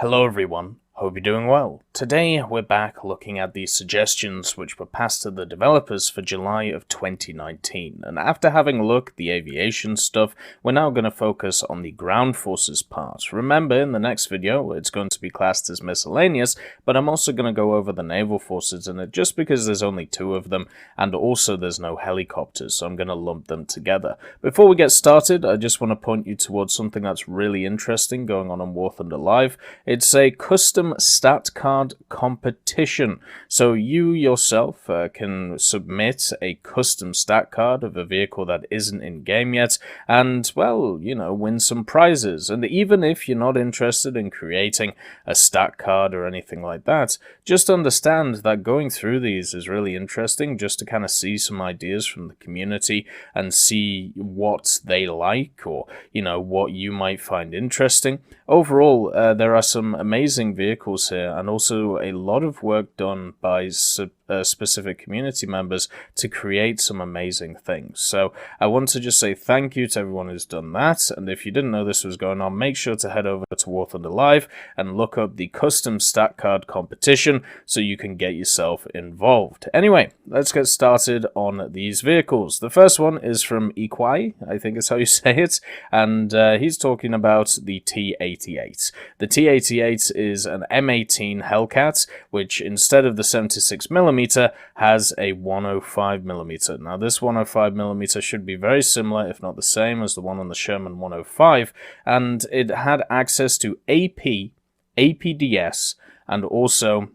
Hello everyone, hope you're doing well. Today we're back looking at the suggestions which were passed to the developers for July of 2019, and after having a look at the aviation stuff, we're now going to focus on the ground forces part. Remember, in the next video it's going to be classed as miscellaneous, but I'm also going to go over the naval forces in it just because there's only two of them, and also there's no helicopters, so I'm going to lump them together. Before we get started, I just want to point you towards something that's really interesting going on War Thunder Live. It's a custom stat card competition. So you yourself can submit a custom stat card of a vehicle that isn't in game yet and, well, you know, win some prizes. And even if you're not interested in creating a stat card or anything like that, just understand that going through these is really interesting just to kind of see some ideas from the community and see what they like or, you know, what you might find interesting. Overall, there are some amazing vehicles here and also a lot of work done by specific community members to create some amazing things. So I want to just say thank you to everyone who's done that, and if you didn't know this was going on, make sure to head over to War Thunder Live and look up the custom stat card competition so you can get yourself involved. Anyway, let's get started on these vehicles. The first one is from Iquai, I think is how you say it, and he's talking about the T88. The T88 is an M18 Hellcat, which instead of the 76mm has a 105mm. Now this 105mm should be very similar, if not the same, as the one on the Sherman 105, and it had access to AP, APDS, and also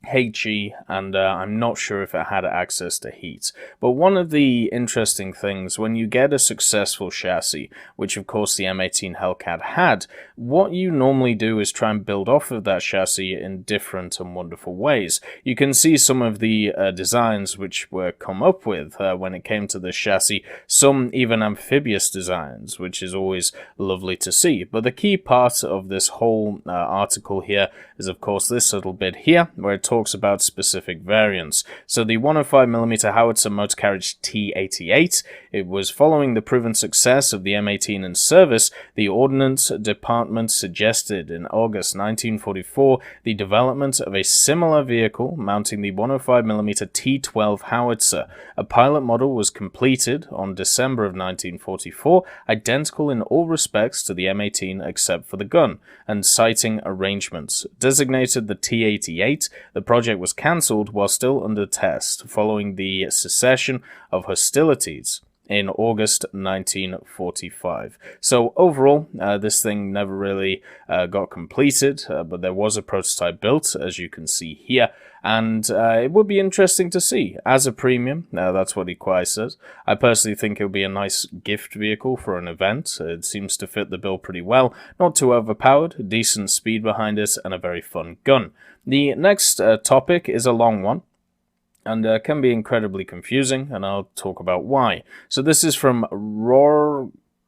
HE, and I'm not sure if it had access to heat. But one of the interesting things, when you get a successful chassis, which of course the M18 Hellcat had, what you normally do is try and build off of that chassis in different and wonderful ways. You can see some of the designs which were come up with when it came to this chassis, some even amphibious designs, which is always lovely to see. But the key part of this whole article here is of course this little bit here, where it talks about specific variants. So the 105mm howitzer motor carriage T88, it was following the proven success of the M18 in service. The Ordnance Department suggested in August 1944 the development of a similar vehicle mounting the 105mm T12 howitzer. A pilot model was completed on December of 1944, identical in all respects to the M18 except for the gun and sighting arrangements. Designated the T88, the project was cancelled while still under test following the cessation of hostilities in August 1945. So overall, this thing never really got completed, but there was a prototype built, as you can see here, and it would be interesting to see as a premium. That's what Iquai says. I personally think it would be a nice gift vehicle for an event. It seems to fit the bill pretty well, not too overpowered, decent speed behind it, and a very fun gun. The next topic is a long one, and can be incredibly confusing, and I'll talk about why. So this is from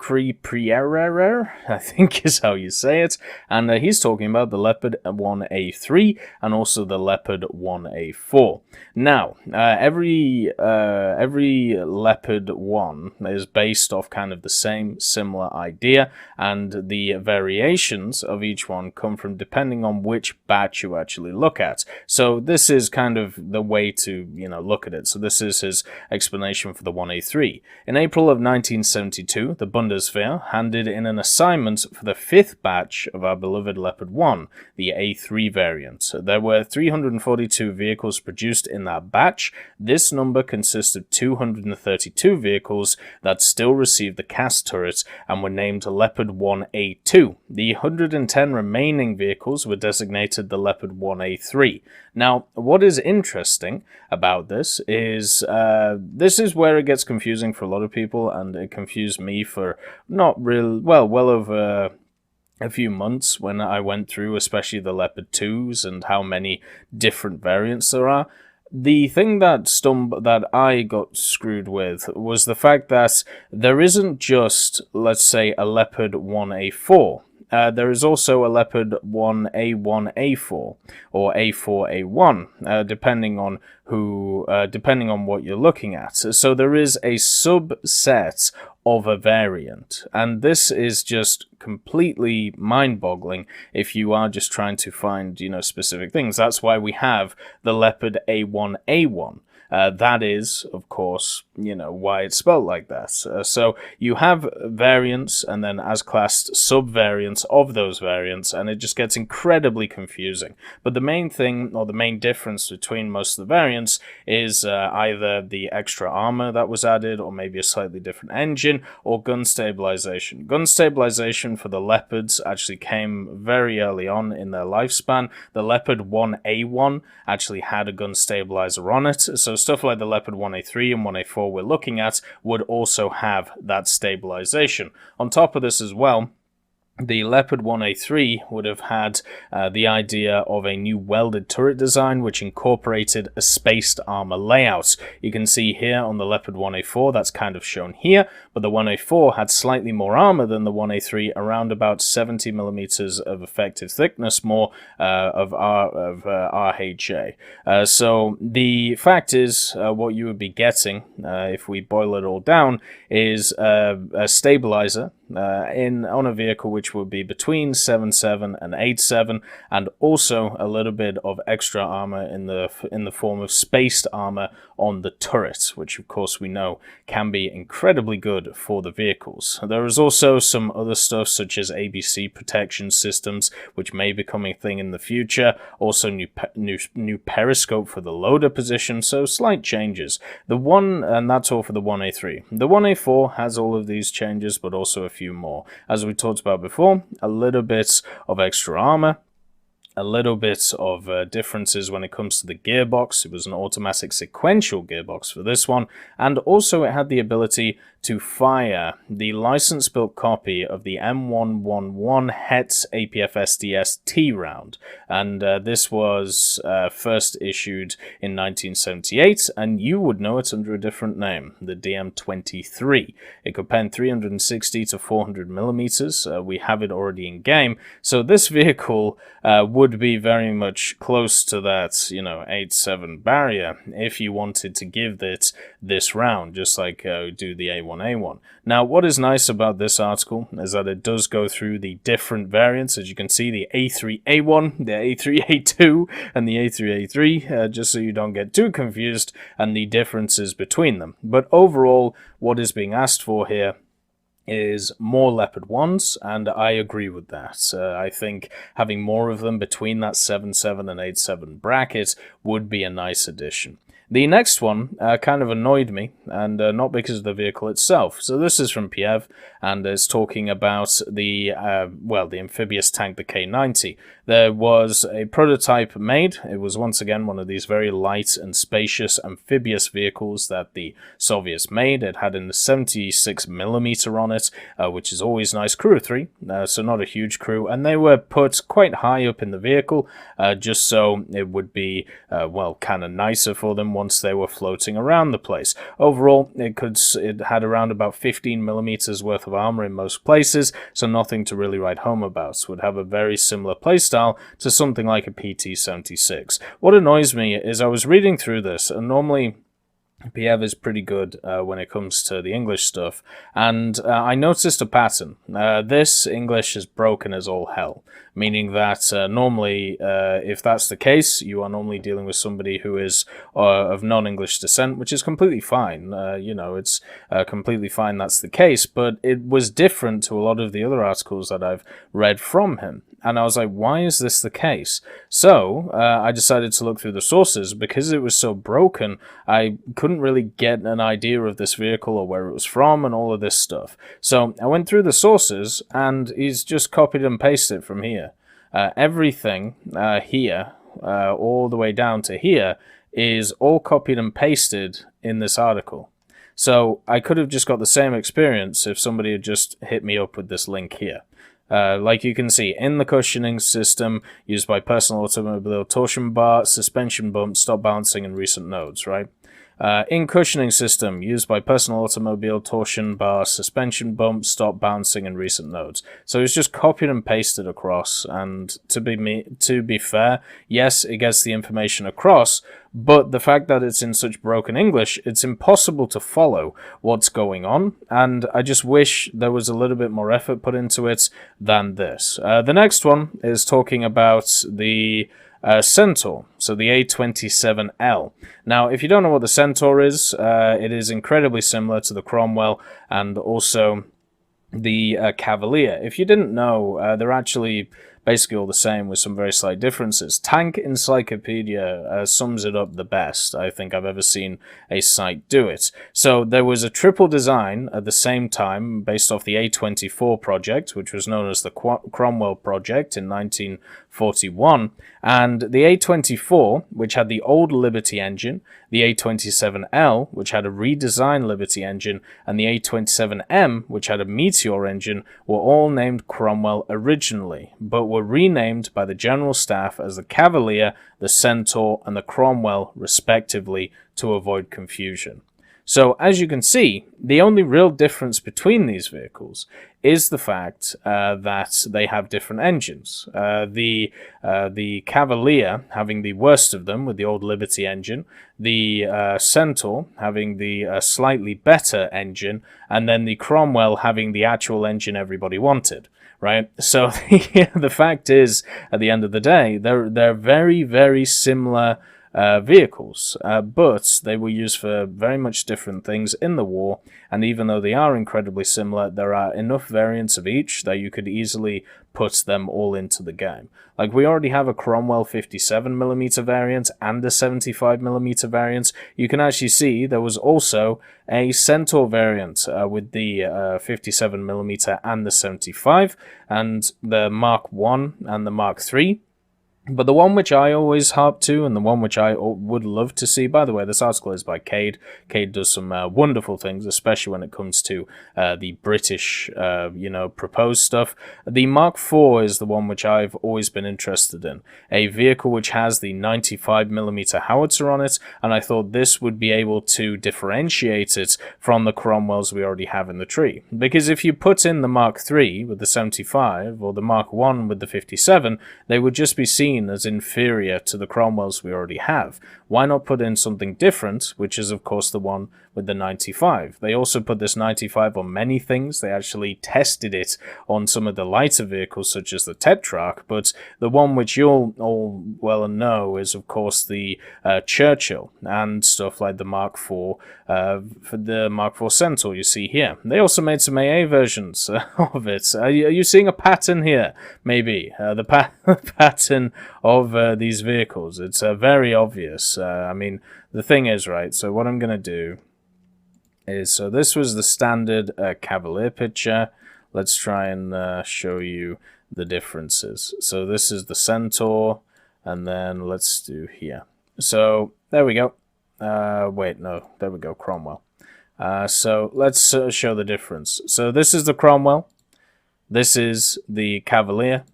Prierer, I think is how you say it, and he's talking about the Leopard 1A3 and also the Leopard 1A4. Now, every Leopard 1 is based off kind of the same similar idea, and the variations of each one come from depending on which batch you actually look at. So this is kind of the way to, you know, look at it. So this is his explanation for the 1A3. In April of 1972, the Bundeswehr handed in an assignment for the fifth batch of our beloved Leopard 1, the A3 variant. There were 342 vehicles produced in that batch. This number consists of 232 vehicles that still received the cast turret and were named Leopard 1A2. The 110 remaining vehicles were designated the Leopard 1A3. Now, what is interesting about this is where it gets confusing for a lot of people, and it confused me for not real well over a few months when I went through especially the Leopard 2s and how many different variants there are. The thing that I got screwed with was the fact that there isn't just, let's say, a Leopard 1A4. There is also a Leopard 1A1A4 or A4A1, depending on what you're looking at. So there is a subset of a variant, and this is just completely mind-boggling if you are just trying to find, specific things. That's why we have the Leopard A1A1. That is, of course, why it's spelled like that. So you have variants and then as classed subvariants of those variants, and it just gets incredibly confusing. But the main thing, or the main difference between most of the variants is either the extra armor that was added, or maybe a slightly different engine, or gun stabilization. Gun stabilization for the Leopards actually came very early on in their lifespan. The Leopard 1A1 actually had a gun stabilizer on it, so stuff like the Leopard 1A3 and 1A4 we're looking at would also have that stabilization. On top of this as well, the Leopard 1A3 would have had the idea of a new welded turret design which incorporated a spaced armor layout. You can see here on the Leopard 1A4 that's kind of shown here, but the 1A4 had slightly more armor than the 1A3, around about 70 millimeters of effective thickness more of RHA. So the fact is, what you would be getting, if we boil it all down, is a stabilizer on a vehicle which would be between 7.7 and 8.7, and also a little bit of extra armor in the form of spaced armor on the turret, which of course we know can be incredibly good for the vehicles. There is also some other stuff such as ABC protection systems, which may become a thing in the future. Also new periscope for the loader position, so slight changes. And that's all for the 1A3. The 1A4 has all of these changes, but also a few more. As we talked about before, a little bit of extra armor, a little bit of differences when it comes to the gearbox. It was an automatic sequential gearbox for this one, and also it had the ability to fire the license-built copy of the M111 HETS APF-SDS T round, and this was first issued in 1978, and you would know it under a different name, the DM23. It could pen 360 to 400 millimeters. We have it already in game, so this vehicle would be very much close to that, 8.7 barrier if you wanted to give it this round, just like do the A1A1. Now, what is nice about this article is that it does go through the different variants. As you can see, the A3A1, the A3A2, and the A3A3, just so you don't get too confused, and the differences between them. But overall, what is being asked for here is more Leopard 1s, and I agree with that. I think having more of them between that 7.7 and 8.7 bracket would be a nice addition. The next one kind of annoyed me, and not because of the vehicle itself. So this is from Piev, and it's talking about the amphibious tank, the K90. There was a prototype made. It was once again one of these very light and spacious amphibious vehicles that the Soviets made. It had a 76mm on it, which is always nice. Crew of 3, so not a huge crew, and they were put quite high up in the vehicle, just so it would be, kind of nicer for them once they were floating around the place. Overall, it had around about 15mm worth of armor in most places, so nothing to really write home about. So it would have a very similar playstyle to something like a PT-76. What annoys me is I was reading through this, and normally Piev is pretty good when it comes to the English stuff, and I noticed a pattern. This English is broken as all hell, meaning that normally, if that's the case, you are normally dealing with somebody who is of non-English descent, which is completely fine. It's completely fine that's the case, but it was different to a lot of the other articles that I've read from him. And I was like, why is this the case? So I decided to look through the sources. Because it was so broken, I couldn't really get an idea of this vehicle or where it was from and all of this stuff. So I went through the sources, and he's just copied and pasted it from here. Everything here, all the way down to here, is all copied and pasted in this article. So I could have just got the same experience if somebody had just hit me up with this link here. Like you can see, in the cushioning system used by personal automobile torsion bar, suspension bump, stop balancing, and recent nodes, right? In cushioning system used by personal automobile, torsion bar, suspension bump, stop bouncing in recent nodes. So it's just copied and pasted across. And to be fair, yes, it gets the information across, but the fact that it's in such broken English, it's impossible to follow what's going on. And I just wish there was a little bit more effort put into it than this. The next one is talking about the Centaur, so the A27L. Now, if you don't know what the Centaur is, it is incredibly similar to the Cromwell and also the Cavalier. If you didn't know, they're actually basically all the same with some very slight differences. Tank Encyclopedia sums it up the best. I think I've ever seen a site do it. So there was a triple design at the same time based off the A24 project, which was known as the Cromwell project in 1941, and the A24, which had the old Liberty engine, the A27L, which had a redesigned Liberty engine, and the A27M, which had a Meteor engine, were all named Cromwell originally, but were renamed by the General Staff as the Cavalier, the Centaur, and the Cromwell, respectively, to avoid confusion. So, as you can see, the only real difference between these vehicles is the fact that they have different engines. The Cavalier having the worst of them with the old Liberty engine, the Centaur having the slightly better engine, and then the Cromwell having the actual engine everybody wanted. Right, so the fact is, at the end of the day, they're very, very similar vehicles, but they were used for very much different things in the war, and even though they are incredibly similar, there are enough variants of each that you could easily put them all into the game. Like, we already have a Cromwell 57mm variant and a 75mm variant. You can actually see there was also a Centaur variant with the 57mm and the 75, and the Mark 1 and the Mark 3. But the one which I always harp to, and the one which I would love to see, by the way, this article is by Cade. Cade does some wonderful things, especially when it comes to the British, proposed stuff. The Mark IV is the one which I've always been interested in. A vehicle which has the 95mm howitzer on it, and I thought this would be able to differentiate it from the Cromwells we already have in the tree. Because if you put in the Mark III with the 75, or the Mark I with the 57, they would just be seen as inferior to the Cromwells we already have. Why not put in something different, which is of course the one with the 95. They also put this 95 on many things. They actually tested it on some of the lighter vehicles such as the Tetrarch, but the one which you'll all well know is of course the Churchill and stuff like the Mark IV, for the Mark IV Centaur you see here. They also made some AA versions of it. Are you seeing a pattern here? Maybe. The pattern of these vehicles. It's very obvious. I mean, the thing is, right, so what I'm going to do is, so this was the standard Cavalier picture. Let's try and show you the differences. So this is the Centaur, and then let's do here. So there we go. Wait, no, there we go, Cromwell. So let's show the difference. So this is the Cromwell. This is the Cavalier.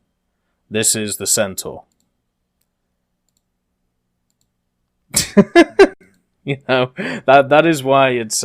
This is the Centaur. You know, that is why it's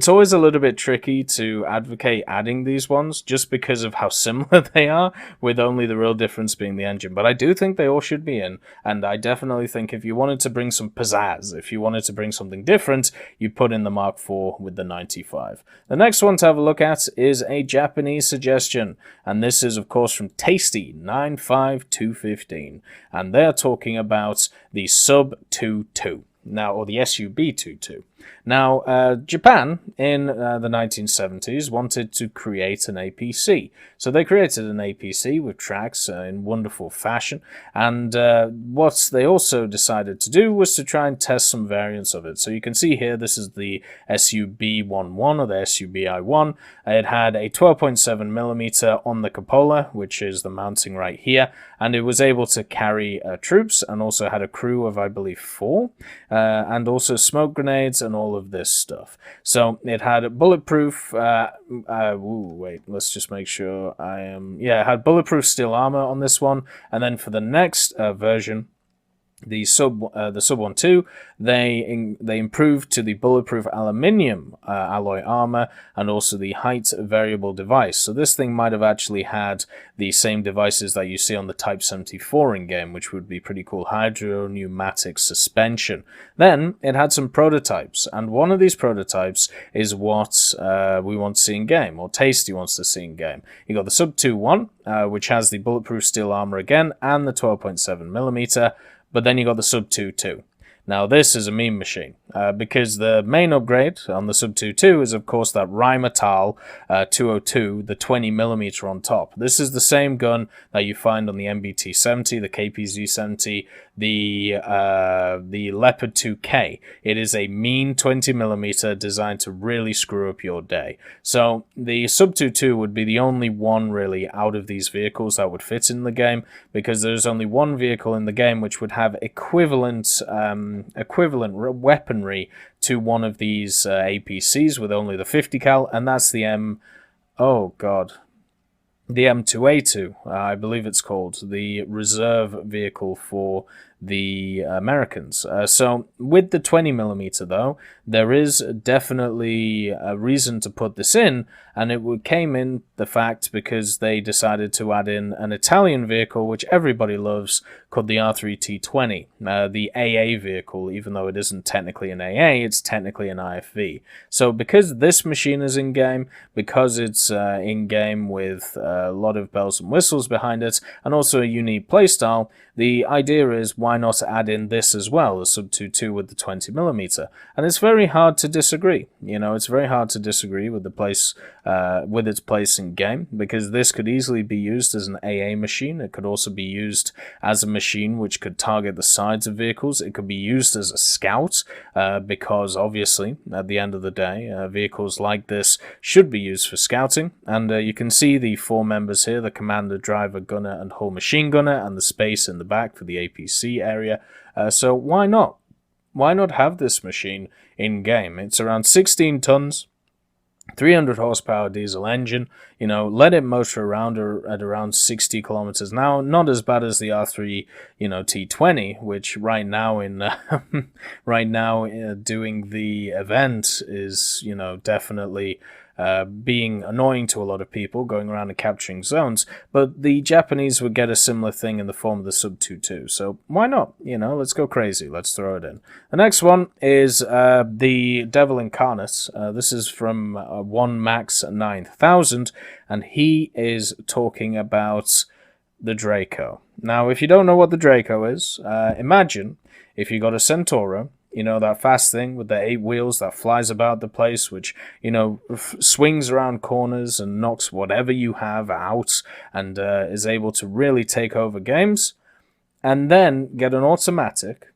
always a little bit tricky to advocate adding these ones, just because of how similar they are, with only the real difference being the engine. But I do think they all should be in, and I definitely think if you wanted to bring some pizzazz, if you wanted to bring something different, you put in the Mark IV with the 95. The next one to have a look at is a Japanese suggestion, and this is of course from Tasty 95215, and they're talking about the Sub 22. Now, or the SUB-22. Now, Japan in the 1970s wanted to create an APC. So they created an APC with tracks in wonderful fashion. And what they also decided to do was to try and test some variants of it. So you can see here, this is the SUB-11 or the SUB-I1. It had a 12.7mm on the cupola, which is the mounting right here. And it was able to carry troops and also had a crew of, I believe, 4. And also smoke grenades and all of this stuff. So it had bulletproof, wait, let's just make sure it had bulletproof steel armor on this one. And then for the next version, the sub 1-2, they improved to the bulletproof aluminium alloy armor and also the height variable device. So this thing might have actually had the same devices that you see on the Type 74 in game, which would be pretty cool. Hydro pneumatic suspension. Then it had some prototypes, and one of these prototypes is what we want to see in game, or Tasty wants to see in game. You got the Sub 2-1, which has the bulletproof steel armor again and the 12.7mm. But then you got the Sub 2-2. Now this is a meme machine, because the main upgrade on the Sub 2-2 is of course that Rheinmetall 202, the 20mm on top. This is the same gun that you find on the MBT-70, the KPZ-70, the Leopard 2K. It is a mean 20mm designed to really screw up your day. So the Sub 2-2 would be the only one really out of these vehicles that would fit in the game, because there's only one vehicle in the game which would have equivalent weaponry to one of these APCs with only the 50 cal, and that's the the M2A2, I believe it's called, the reserve vehicle for the Americans. So with the 20mm though, there is definitely a reason to put this in, and it came in the fact because they decided to add in an Italian vehicle which everybody loves, called the R3T20, the AA vehicle. Even though it isn't technically an AA, it's technically an IFV. So because this machine is in game, because it's in game with a lot of bells and whistles behind it, and also a unique playstyle, the idea is, why not add in this as well, the Sub 2-2 with the 20mm? And it's very hard to disagree. You know, it's very hard to disagree with the place, with its place in game, because this could easily be used as an AA machine. It could also be used as a machine which could target the sides of vehicles. It could be used as a scout, because obviously, at the end of the day, vehicles like this should be used for scouting. And you can see the four members here: the commander, driver, gunner, and hull machine gunner, and the space in the back for the APC area. So why not? Why not have this machine in game? It's around 16 tons, 300 horsepower diesel engine. You know, let it motor around at around 60 kilometers an hour. Not as bad as the R3, T20, which right now doing the event is, definitely being annoying to a lot of people, going around and capturing zones. But the Japanese would get a similar thing in the form of the Sub 2-2. So why not? Let's go crazy. Let's throw it in. The next one is the Devil Incarnate. This is from 1 Max 9000, and he is talking about the Draco. Now, if you don't know what the Draco is, imagine if you got a Centaur, that fast thing with the 8 wheels that flies about the place, which, swings around corners and knocks whatever you have out, and is able to really take over games. And then get an automatic,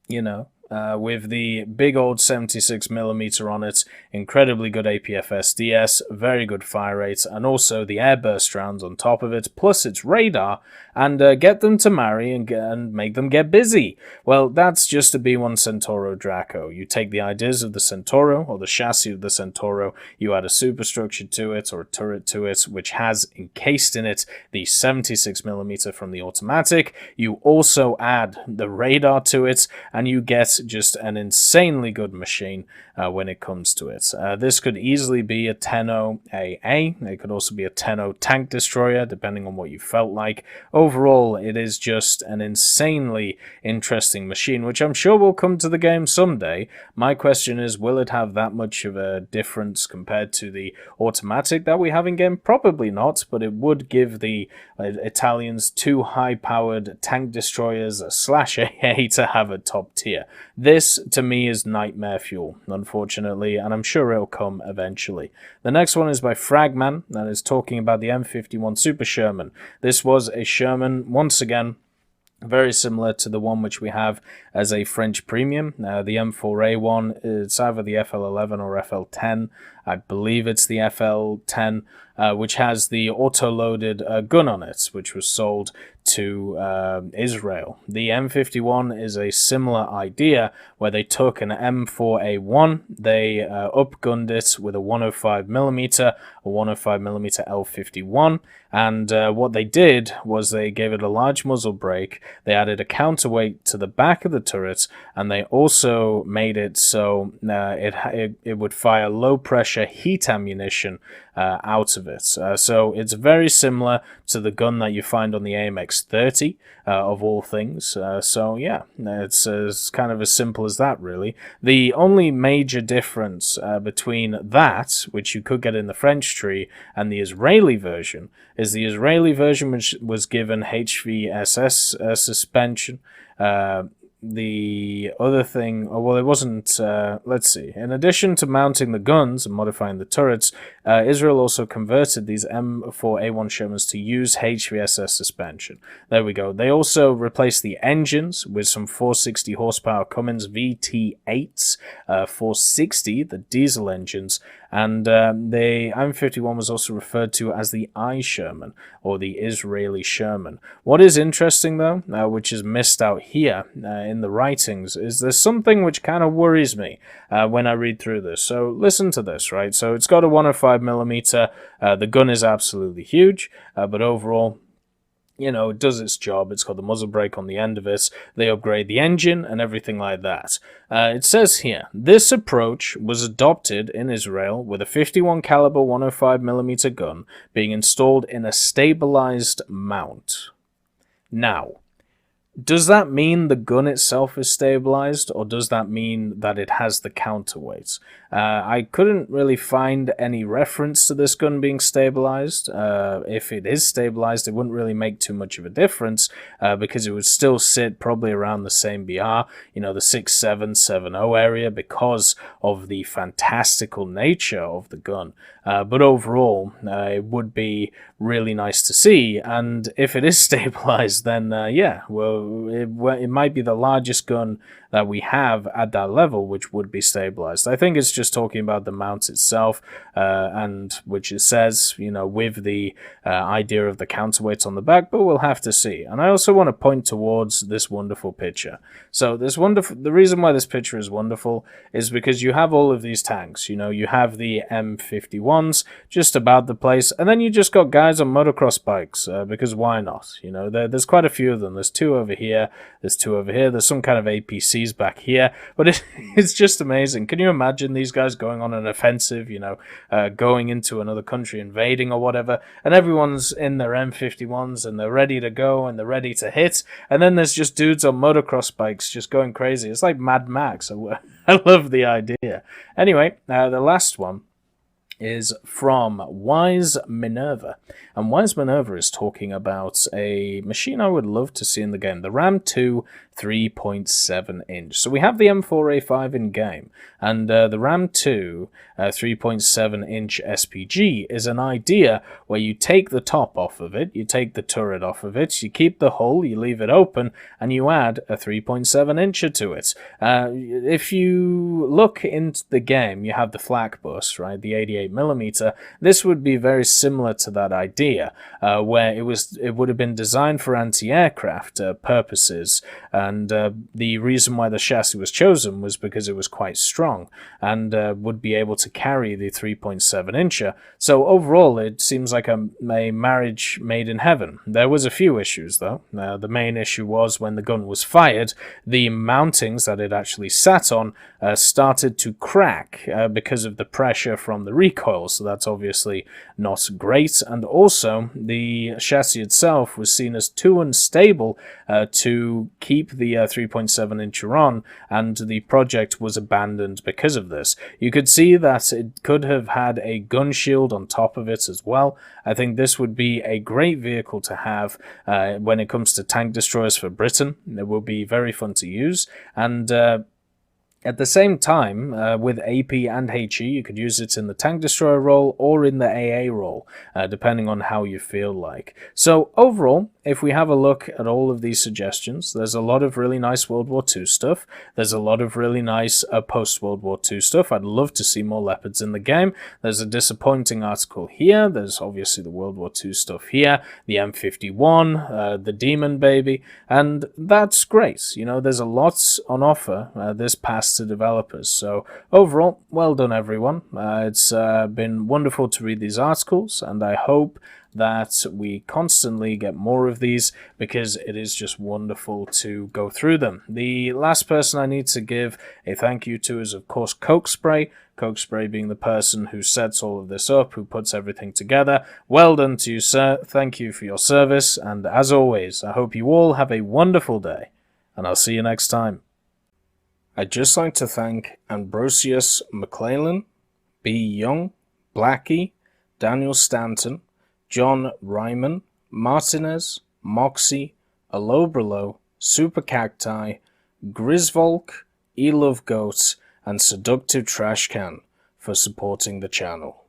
with the big old 76mm on it, incredibly good APFS DS, very good fire rates, and also the airburst rounds on top of it, plus its radar, and get them to marry and make them get busy. Well, that's just a B1 Centauro Draco. You take the ideas of the Centauro, or the chassis of the Centauro, you add a superstructure to it, or a turret to it, which has encased in it the 76mm from the automatic. You also add the radar to it, and you get just an insanely good machine when it comes to it. This could easily be a 10-0 AA. It could also be a 10-0 tank destroyer, depending on what you felt like. Overall, it is just an insanely interesting machine, which I'm sure will come to the game someday. My question is, will it have that much of a difference compared to the automatic that we have in game? Probably not, but it would give the Italians 2 high-powered tank destroyers / AA to have a top tier. This, to me, is nightmare fuel, unfortunately, and I'm sure it'll come eventually. The next one is by Fragman, and is talking about the M51 Super Sherman. This was a Sherman, once again, very similar to the one which we have as a French premium. The M4A one, it's either the FL11 or FL10. I believe it's the FL10, which has the auto-loaded gun on it, which was sold to Israel. The M51 is a similar idea where they took an M4A1, they upgunned it with a 105mm, a 105mm L51, and what they did was they gave it a large muzzle brake, they added a counterweight to the back of the turret, and they also made it so it would fire low pressure heat ammunition out of it. So it's very similar to the gun that you find on the AMX-30 of all things. So yeah, it's kind of as simple as that, really. The only major difference between that, which you could get in the French tree, and the Israeli version is the Israeli version, which was given HVSS suspension. The other thing, well, it wasn't, let's see, in addition to mounting the guns and modifying the turrets, Israel also converted these M4A1 Shermans to use HVSS suspension. There we go. They also replaced the engines with some 460 horsepower Cummins VT8s, 460, the diesel engines, and the M51 was also referred to as the I Sherman, or the Israeli Sherman. What is interesting, though, which is missed out here in the writings, is there's something which kind of worries me when I read through this. So listen to this, right? So it's got a 105mm. The gun is absolutely huge, but overall, you know, it does its job. It's got the muzzle brake on the end of it. They upgrade the engine and everything like that. It says here, this approach was adopted in Israel with a 51 caliber 105mm gun being installed in a stabilized mount. Now, does that mean the gun itself is stabilized, or does that mean that it has the counterweight? I couldn't really find any reference to this gun being stabilized. If it is stabilized, it wouldn't really make too much of a difference because it would still sit probably around the same BR, you know, the 6770 area, because of the fantastical nature of the gun. But overall, it would be really nice to see, and if it is stabilized, then yeah, well, it might be the largest gun that we have at that level which would be stabilized. I think it's just talking about the mount itself, and which it says, you know, with the idea of the counterweight on the back, but we'll have to see. And I also want to point towards this wonderful picture. So the reason why this picture is wonderful is because you have all of these tanks. You know, you have the M51s just about the place, and then you just got guys on motocross bikes, because why not? You know, there's quite a few of them. There's two over here, there's two over here, there's some kind of APCs back here, but it's just amazing. Can you imagine these guys going on an offensive, you know, going into another country, invading or whatever, and everyone's in their M51s and they're ready to go and they're ready to hit, and then there's just dudes on motocross bikes just going crazy. It's like Mad Max. I love the idea. Anyway, the last one is from Wise Minerva. And Wise Minerva is talking about a machine I would love to see in the game, the Ram 2 3.7 inch. So we have the M4A5 in game, and the Ram 2 3.7 inch SPG is an idea where you take the top off of it, you take the turret off of it, you keep the hull, you leave it open, and you add a 3.7 incher to it. If you look into the game, you have the flak bus, right, the 88mm. This would be very similar to that idea, where it would have been designed for anti-aircraft purposes, and the reason why the chassis was chosen was because it was quite strong and would be able to carry the 3.7 incher. So overall, it seems like a marriage made in heaven. There was a few issues, though. The main issue was when the gun was fired, the mountings that it actually sat on started to crack because of the pressure from the recoil, so that's obviously not great. And also, the chassis itself was seen as too unstable to keep the 3.7 incher on, and the project was abandoned because of this. You could see that it could have had a gun shield on top of it as well. I think this would be a great vehicle to have when it comes to tank destroyers for Britain. It will be very fun to use, and At the same time, with AP and HE, you could use it in the Tank Destroyer role or in the AA role, depending on how you feel like. So overall, if we have a look at all of these suggestions, there's a lot of really nice World War II stuff. There's a lot of really nice post-World War II stuff. I'd love to see more Leopards in the game. There's a disappointing article here. There's obviously the World War II stuff here, the M51, the Demon Baby, and that's great. You know, there's a lot on offer this past to developers. So overall, well done everyone. It's been wonderful to read these articles, and I hope that we constantly get more of these because it is just wonderful to go through them. The last person I need to give a thank you to is of course Coke Spray. Coke Spray being the person who sets all of this up, who puts everything together. Well done to you, sir. Thank you for your service, and as always, I hope you all have a wonderful day, and I'll see you next time. I'd just like to thank Ambrosius McClellan, B. Young, Blackie, Daniel Stanton, John Ryman, Martinez, Moxie, Alobralo, Super Cacti, Grisvolk, E-Love Goat, and Seductive Trash Can for supporting the channel.